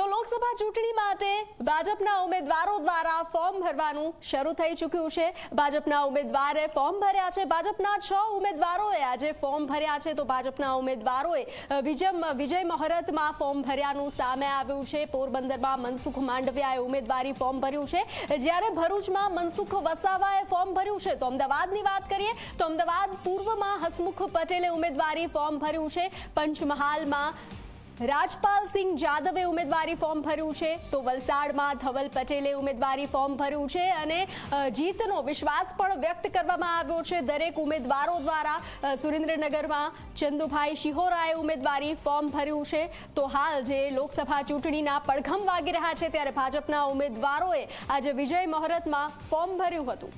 તો લોકસભા ચૂંટણી માટે ભાજપના ઉમેદવારો દ્વારા ફોર્મ ભરવાનું શરૂ થઈ ચૂક્યું છે। ભાજપના ઉમેદવારે ફોર્મ ભર્યા છે। ભાજપના 6 ઉમેદવારોએ આજે ફોર્મ ભર્યા છે। તો ભાજપના ઉમેદવારોએ વિજય મહોરતમાં ફોર્મ ભર્યાનું સામે આવ્યું છે। પોરબંદરમાં મનસુખ માંડવિયાએ ઉમેદવારી ફોર્મ ભર્યું છે, જ્યારે ભરૂચમાં મનસુખ વસાવાએ ફોર્મ ભર્યું છે। તો અમદાવાદની વાત કરીએ તો અમદાવાદ પૂર્વમાં હસમુખ પટેલે ઉમેદવારી ફોર્મ ભર્યું છે। પંચમહાલમાં રાજપાલસિંહ જાદવે ઉમેદવારી ફોર્મ ભર્યું છે। તો વલસાડમાં ધવલ પટેલે ઉમેદવારી ફોર્મ ભર્યું છે અને જીતનો વિશ્વાસ પણ વ્યક્ત કરવામાં આવ્યો છે દરેક ઉમેદવારો દ્વારા। સુરેન્દ્રનગરમાં ચંદુભાઈ શિહોરાએ ઉમેદવારી ફોર્મ ભર્યું છે। તો હાલ જે લોકસભા ચૂંટણીના પડઘમ વાગી રહ્યા છે, ત્યારે ભાજપના ઉમેદવારોએ આજે વિજય મહોરતમાં ફોર્મ ભર્યું હતું।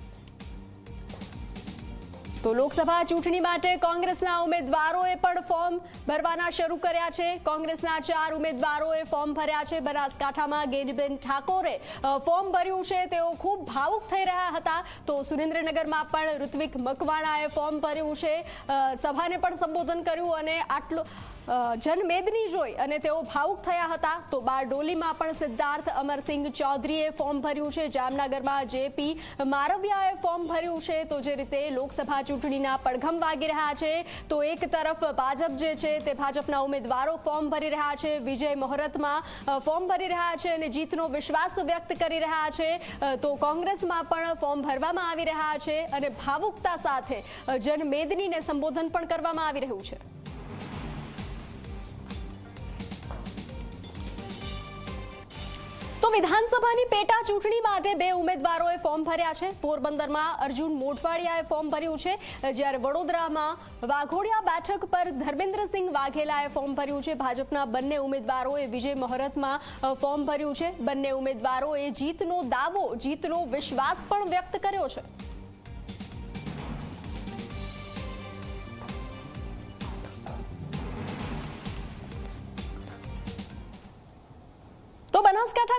તો લોકસભા ચૂંટણી માટે કોંગ્રેસના ઉમેદવારોએ પણ ફોર્મ ભરવાના શરૂ કર્યા છે। કોંગ્રેસના 4 ઉમેદવારોએ ફોર્મ ભર્યા છે। બનાસકાંઠામાં ગેનીબેન ઠાકોરે ફોર્મ ભર્યું છે, તેઓ ખૂબ ભાવુક થઈ રહ્યા હતા। તો સુરેન્દ્રનગરમાં પણ ઋત્વિક મકવાણાએ ફોર્મ ભર્યું છે, સભાને પણ સંબોધન કર્યું અને આટલો જનમેદની જોઈ અને તેઓ ભાવુક થયા હતા। તો બારડોલીમાં પણ સિદ્ધાર્થ અમરસિંહ ચૌધરીએ ફોર્મ ભર્યું છે। જામનગરમાં જેપી મારવિયાએ ફોર્મ ભર્યું છે। તો જે રીતે લોકસભા ચૂંટણીના પડઘમ વાગી રહ્યા છે, તો એક તરફ ભાજપ જે છે તે ભાજપના ઉમેદવારો ફોર્મ ભરી રહ્યા છે, વિજય મહોરતમાં ફોર્મ ભરી રહ્યા છે અને જીતનો વિશ્વાસ વ્યક્ત કરી રહ્યા છે। તો કોંગ્રેસમાં પણ ફોર્મ ભરવામાં આવી રહ્યા છે અને ભાવુકતા સાથે જનમેદનીને સંબોધન પણ કરવામાં આવી રહ્યું છે। તો વિધાનસભાની પેટા ચૂંટણી માટે 2 ઉમેદવારોએ ફોર્મ ભર્યા છે। પોરબંદરમાં અર્જુન મોઢવાડિયાએ ફોર્મ ભર્યું છે, જ્યારે વડોદરામાં વાઘોડિયા બેઠક પર ધર્મેન્દ્રસિંહ વાઘેલાએ ફોર્મ ભર્યું છે। ભાજપના બંને ઉમેદવારોએ વિજય મહોરતમાં ફોર્મ ભર્યું છે। બંને ઉમેદવારોએ જીતનો દાવો, જીતનો વિશ્વાસ પણ વ્યક્ત કર્યો છે। તો બનાસકાંઠા